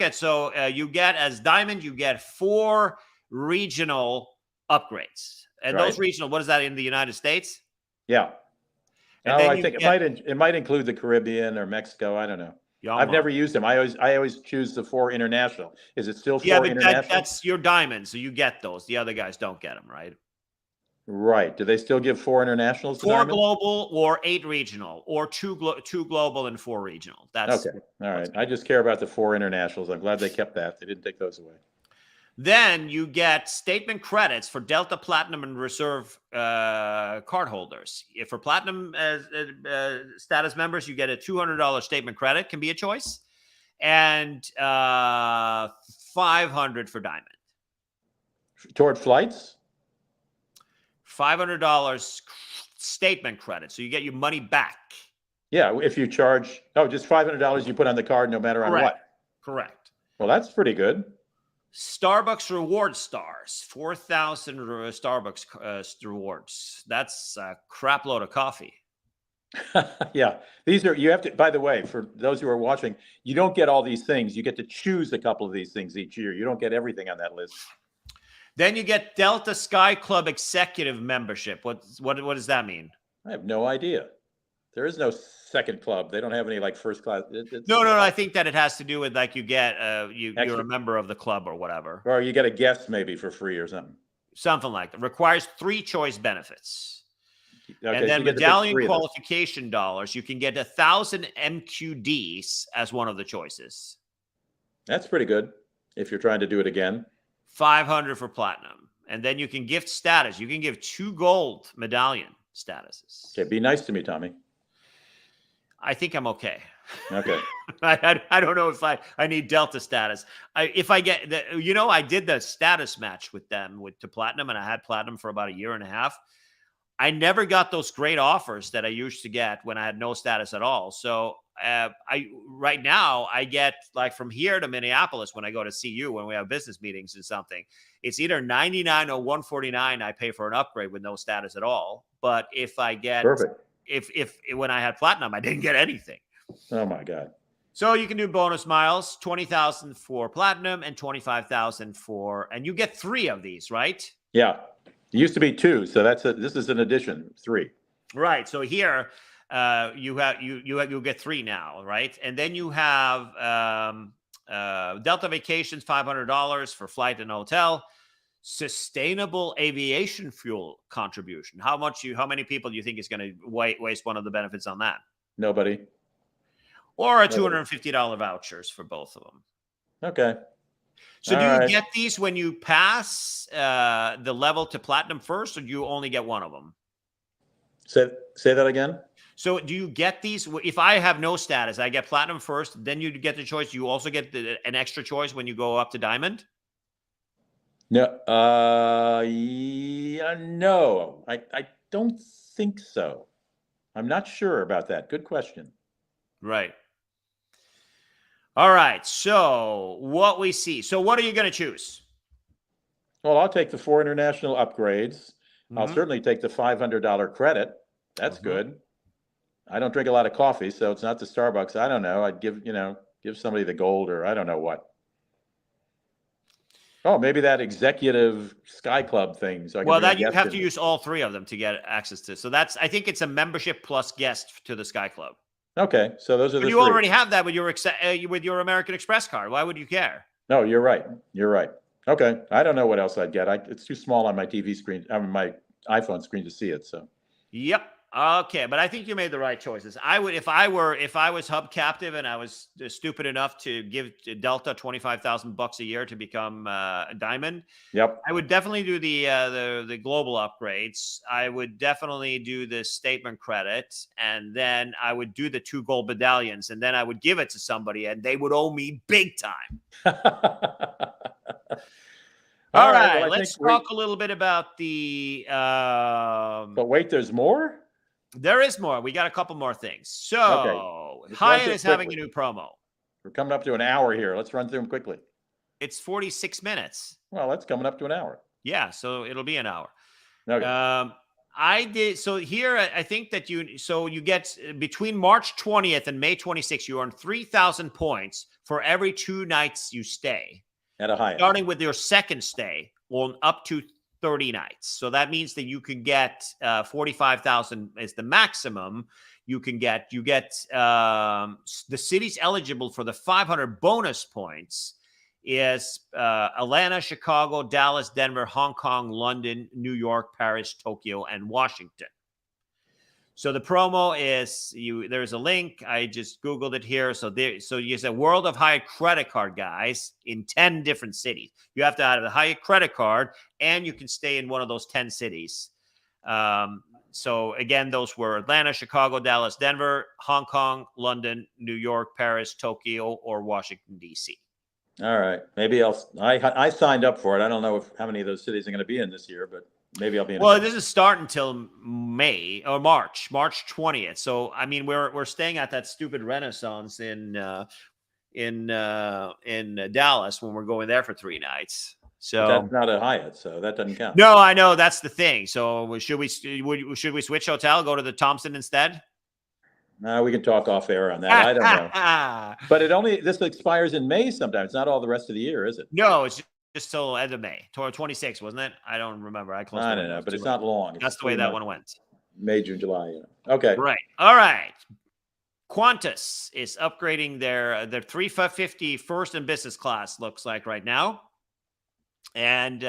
at it. So you get, as Diamond, you get 4 regional upgrades. And those regional, what is that in the United States? Yeah. And I think it might include the Caribbean or Mexico. I don't know. I've never used them. I always choose the 4 international. Is it still 4 international? That's your Diamond, so you get those. The other guys don't get them, right? Right. Do they still give 4 internationals? 4 global or 8 regional, or 2 global and 4 regional. That's okay. All right. I just care about the 4 internationals. I'm glad they kept that. They didn't take those away. Then you get statement credits for Delta Platinum and Reserve cardholders. If for Platinum status members, you get a $200 statement credit, can be a choice, and $500 for Diamond. Toward flights? $500 statement credit, so you get your money back. Yeah, if you charge, just $500 you put on the card no matter on what? Correct. Well, that's pretty good. Starbucks reward stars, 4,000 Starbucks rewards. That's a crap load of coffee. Yeah, you have to, by the way, for those who are watching, you don't get all these things. You get to choose a couple of these things each year. You don't get everything on that list. Then you get Delta Sky Club Executive membership. What does that mean? I have no idea. There is no second club. They don't have any like first class. No. I think that it has to do with like you get you're a member of the club or whatever. Or you get a guest maybe for free or something. Something like that. Requires 3 choice benefits. Okay, and then medallion qualification dollars. You can get 1,000 MQDs as one of the choices. That's pretty good if you're trying to do it again. 500 for platinum. And then you can gift status. You can give 2 gold medallion statuses. Okay, be nice to me, Tommy. I think I'm okay. Okay. I don't know if I need Delta status. If I get I did the status match with them to platinum, and I had platinum for about 1.5 years. I never got those great offers that I used to get when I had no status at all. So right now I get like from here to Minneapolis when I go to see you when we have business meetings and something. It's either $99 or $149. I pay for an upgrade with no status at all. But if I get perfect. If when I had platinum, I didn't get anything. Oh my God. So you can do bonus miles, 20,000 for platinum and 25,000 and you get 3 of these, right? Yeah. It used to be 2. So this is an addition, 3. Right. So here you'll get 3 now, right? And then you have Delta Vacations, $500 for flight and hotel. Sustainable aviation fuel contribution. How many people do you think is going to waste one of the benefits on that? Nobody. Or a $250 vouchers for both of them. Okay. So you get these when you pass the level to platinum first, or do you only get one of them? Say that again. So do you get these? If I have no status, I get platinum first, then you get the choice. You also get an extra choice when you go up to diamond? No, yeah, no, I don't think so. I'm not sure about that. Good question. Right. All right. So what we see. So what are you going to choose? Well, I'll take the 4 international upgrades. Mm-hmm. I'll certainly take the $500 credit. That's good. I don't drink a lot of coffee, so it's not the Starbucks. I don't know. I'd give somebody the gold, or I don't know what. Oh, maybe that executive Sky Club thing. So that you have to use all 3 of them to get access to. So I think it's a membership plus guest to the Sky Club. Okay, so those are the 3. You already have that with your American Express card. Why would you care? No, you're right. You're right. Okay, I don't know what else I'd get. It's too small on my TV screen, on my iPhone screen to see it. So. Yep. Okay, but I think you made the right choices. I would, if I was hub captive and I was stupid enough to give Delta $25,000 a year to become a diamond. Yep. I would definitely do the global upgrades. I would definitely do the statement credit, and then I would do the 2 gold medallions, and then I would give it to somebody, and they would owe me big time. All right, well, let's talk a little bit about the. But wait, there's more. There is more. We got a couple more things. So Hyatt is having a new promo. We're coming up to an hour here. Let's run through them quickly. It's 46 minutes. Well, that's coming up to an hour. Yeah, so it'll be an hour. Okay. I did. So here, I think that you get between March 20th and May 26th, you earn 3,000 points for every 2 nights you stay. At a Hyatt. Starting with your second stay on up to 30 nights. So that means that you can get 45,000 is the maximum you get. You get the cities eligible for the 500 bonus points is Atlanta, Chicago, Dallas, Denver, Hong Kong, London, New York, Paris, Tokyo, and Washington. So the promo is there's a link. I just Googled it here. So you say World of Hyatt credit card, guys, in 10 different cities. You have to have a Hyatt credit card, and you can stay in one of those 10 cities. So again, those were Atlanta, Chicago, Dallas, Denver, Hong Kong, London, New York, Paris, Tokyo, or Washington, D.C. All right. Maybe I signed up for it. I don't know how many of those cities I'm going to be in this year, but maybe I'll be in. Well, this is starting until May or March 20th. So, I mean, we're staying at that stupid Renaissance in Dallas when we're going there for 3 nights. So but that's not a Hyatt, so that doesn't count. No, I know, that's the thing. So should we switch hotel, go to the Thompson instead? No, we can talk off air on that. I don't know. But this expires in May sometime. It's not all the rest of the year, is it? No, it's just till end of May. 26, wasn't it? I don't remember. I don't know, but it's not long. That's the way that one went. May, June, July. Yeah. Okay. Right. All right. Qantas is upgrading their 350 first and business class, looks like right now. And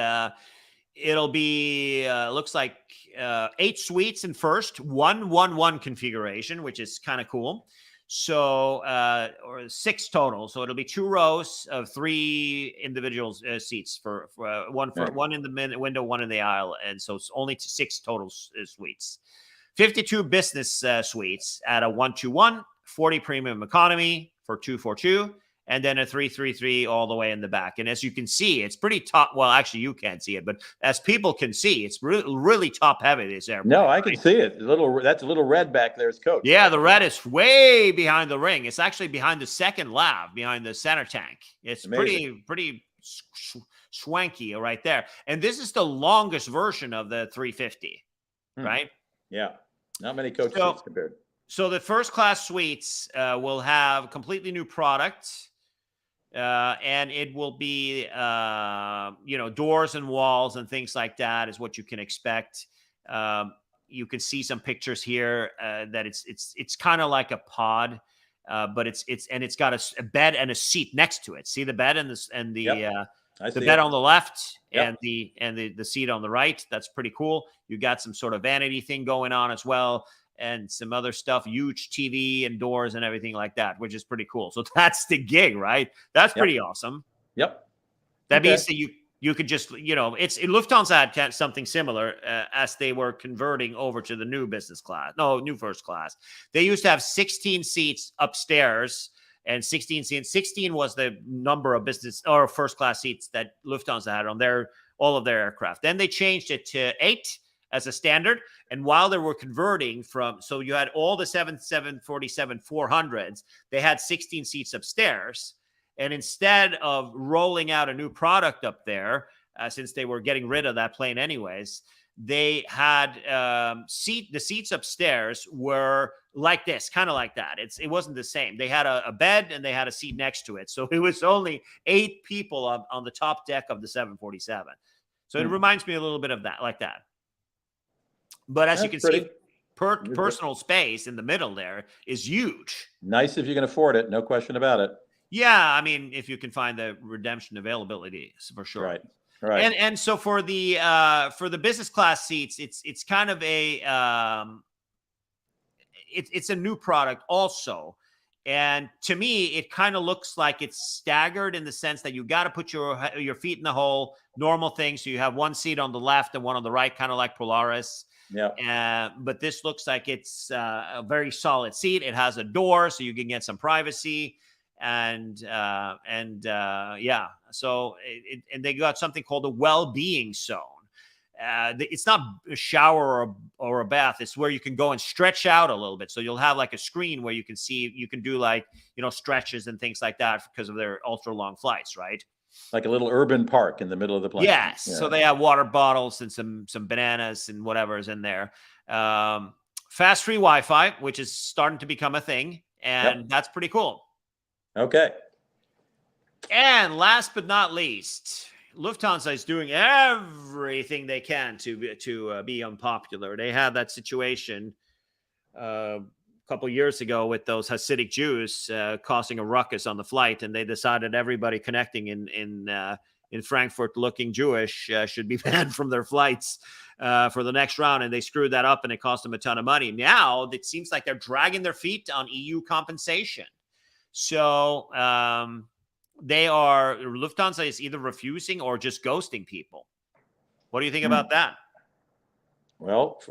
it'll be looks like 8 suites in first, 1-1-1 configuration, which is kind of cool. So or 6 total. So it'll be 2 rows of 3 individual seats for one in the window, 1 in the aisle, and so it's only 6 total suites. 52 business suites at a 1-2-1, 40 premium economy for 2-4-2. And then a 3-3-3 all the way in the back. And as you can see, it's pretty top. Well, actually, you can't see it, but as people can see, it's really top heavy. This airplane. No, I can see it. That's a little red back there. It's coach. Yeah, the red is way behind the ring. It's actually behind the second lab, behind the center tank. It's amazing. pretty swanky right there. And this is the longest version of the 350, right? Yeah, not many coach seats compared. So the first class suites will have completely new product. And it will be, doors and walls and things like that is what you can expect. You can see some pictures here that it's kind of like a pod, but it's got a bed and a seat next to it. See the bed and the bed on the left and the seat on the right. That's pretty cool. You got some sort of vanity thing going on as well. And some other stuff, huge TV and doors and everything like that, which is pretty cool. So that's the gig, right? That's pretty awesome. Yep. That means that you could just, Lufthansa had something similar as they were converting over to the new new first class. They used to have 16 seats upstairs and 16 seats. 16 was the number of business or first class seats that Lufthansa had on all of their aircraft. Then they changed it to 8 as a standard. And while they were converting so you had all the 747-400s, they had 16 seats upstairs. And instead of rolling out a new product up there, since they were getting rid of that plane anyways, they had the seats upstairs were like this, kind of like that. It wasn't the same. They had a bed and they had a seat next to it. So it was only 8 people on the top deck of the 747. So it reminds me a little bit of that, like that. But as you can see, personal space in the middle there is huge. Nice if you can afford it. No question about it. Yeah, I mean, if you can find the redemption availability, for sure. Right. Right. And so for the business class seats, it's kind of it's a new product also. And to me, it kind of looks like it's staggered in the sense that you got to put your feet in the hole, normal thing. So you have one seat on the left and one on the right, kind of like Polaris. Yeah. But this looks like it's a very solid seat. It has a door, so you can get some privacy. And yeah, so and they got something called a well-being zone. It's not a shower or a bath. It's where you can go and stretch out a little bit. So you'll have like a screen where you can see, you can do like, stretches and things like that because of their ultra long flights, right? Like a little urban park in the middle of the plane. Yes. Yeah. So they have water bottles and some bananas and whatever is in there. Fast free Wi-Fi, which is starting to become a thing. And that's pretty cool. Okay. And last but not least, Lufthansa is doing everything they can to be unpopular. They had that situation a couple years ago with those Hasidic Jews causing a ruckus on the flight, and they decided everybody connecting in Frankfurt looking Jewish should be banned from their flights for the next round, and they screwed that up, and it cost them a ton of money. Now it seems like they're dragging their feet on EU compensation. So Lufthansa is either refusing or just ghosting people. What do you think about that? Well,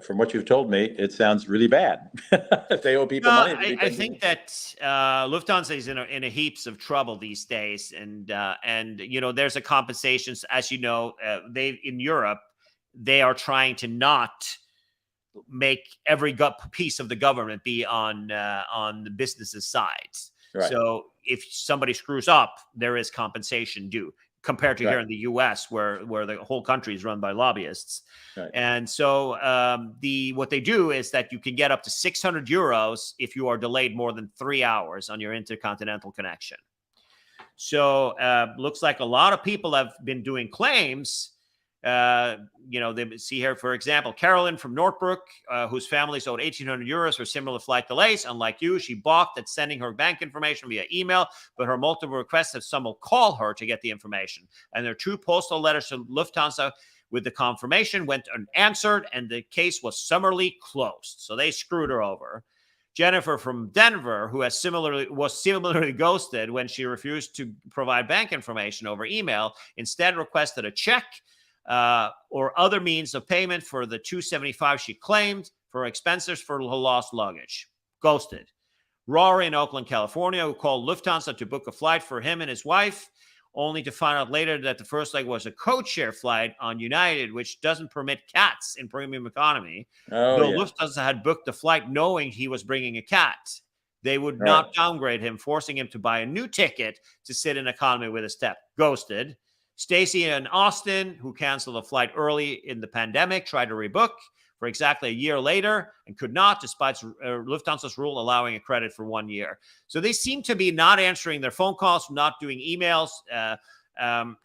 from what you've told me, it sounds really bad. If they owe people money, I think that Lufthansa is in a heaps of trouble these days, and there's a compensation. As you know, in Europe they are trying to not make every piece of the government be on the business's sides. Right. So if somebody screws up, there is compensation due, compared to here in the U.S., where the whole country is run by lobbyists. Right. And so what they do is that you can get up to 600 euros if you are delayed more than 3 hours on your intercontinental connection. So looks like a lot of people have been doing claims. They see here, for example, Carolyn from Northbrook, whose family's owed 1,800 euros for similar flight delays. Unlike you, she balked at sending her bank information via email, but her multiple requests have someone call her to get the information. And their 2 postal letters to Lufthansa with the confirmation went unanswered, and the case was summarily closed. So they screwed her over. Jennifer from Denver, who was similarly ghosted when she refused to provide bank information over email, instead requested a check or other means of payment for the $275 she claimed for expenses for her lost luggage. Ghosted. Rory in Oakland, California, who called Lufthansa to book a flight for him and his wife, only to find out later that the first leg was a code-share flight on United, which doesn't permit cats in premium economy. Though Lufthansa had booked the flight knowing he was bringing a cat. They would not downgrade him, forcing him to buy a new ticket to sit in economy with his step. Ghosted. Stacy in Austin, who canceled a flight early in the pandemic, tried to rebook for exactly a year later and could not, despite Lufthansa's rule allowing a credit for 1 year. So they seem to be not answering their phone calls, not doing emails,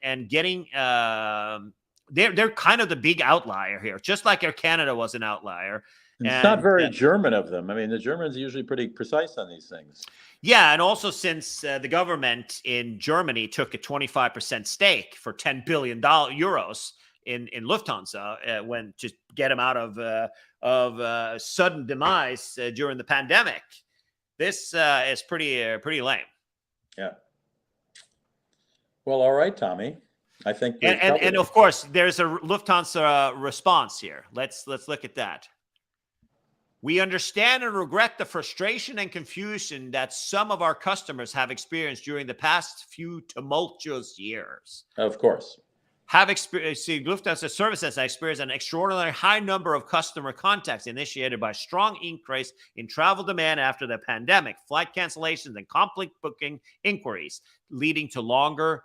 and getting. They're kind of the big outlier here, just like Air Canada was an outlier. It's not very German of them. I mean, the Germans are usually pretty precise on these things. Yeah, and also since the government in Germany took a 25% stake for 10 billion euros in Lufthansa when to get them out of sudden demise during the pandemic, this is pretty lame. Yeah. Well, all right, Tommy. I think and of course there's a Lufthansa response here. Let's look at that. We understand and regret the frustration and confusion that some of our customers have experienced during the past few tumultuous years. Of course. Lufthansa services have experienced an extraordinarily high number of customer contacts initiated by strong increase in travel demand after the pandemic, flight cancellations, and conflict booking inquiries, leading to longer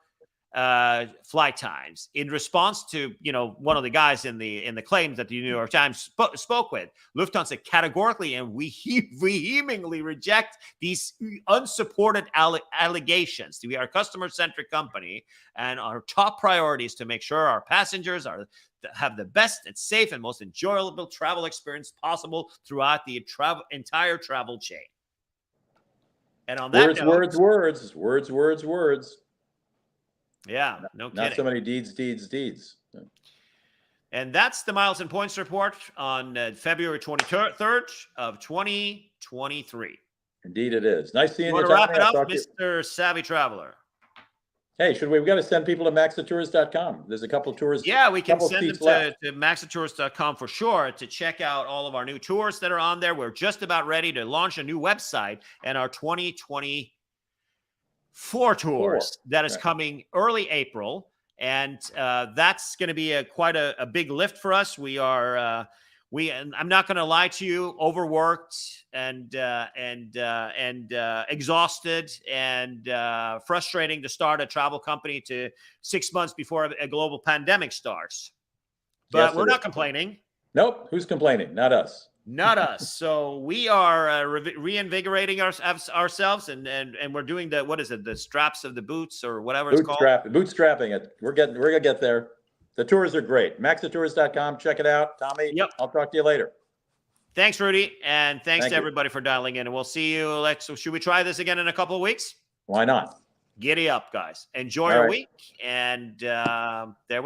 flight times. In response to one of the guys in the claims that the New York Times spoke with, Lufthansa categorically and we vehemently reject these unsupported allegations. We are a customer-centric company, and our top priority is to make sure our passengers have the best and safe and most enjoyable travel experience possible throughout the entire travel chain. And on that words. Yeah, no kidding. Not so many deeds. And that's the Miles and Points Report on February 23rd of 2023. Indeed it is. Nice seeing you, Want to wrap Tommy. it I'll up, talk to you. Mr. Savvy Traveler? Hey, we've got to send people to maxatours.com. There's a couple of tours. Yeah, we can send them left. to maxatours.com for sure to check out all of our new tours that are on there. We're just about ready to launch a new website and our 2024 tours that is coming early April. And that's going to be quite a big lift for us. We are I'm not going to lie to you, overworked and exhausted and frustrating to start a travel company 6 months before a global pandemic starts. But we're not complaining. Nope. Who's complaining? Not us. Not us. So we are reinvigorating ourselves, and we're doing the straps of the boots or whatever it's called. Bootstrapping it. We're gonna get there. The tours are great. Maxatours.com. Check it out. Tommy, yep. I'll talk to you later. Thanks, Rudy. And thanks to everybody for dialing in. And we'll see you. Should we try this again in a couple of weeks? Why not? Giddy up, guys. Enjoy your week. And there we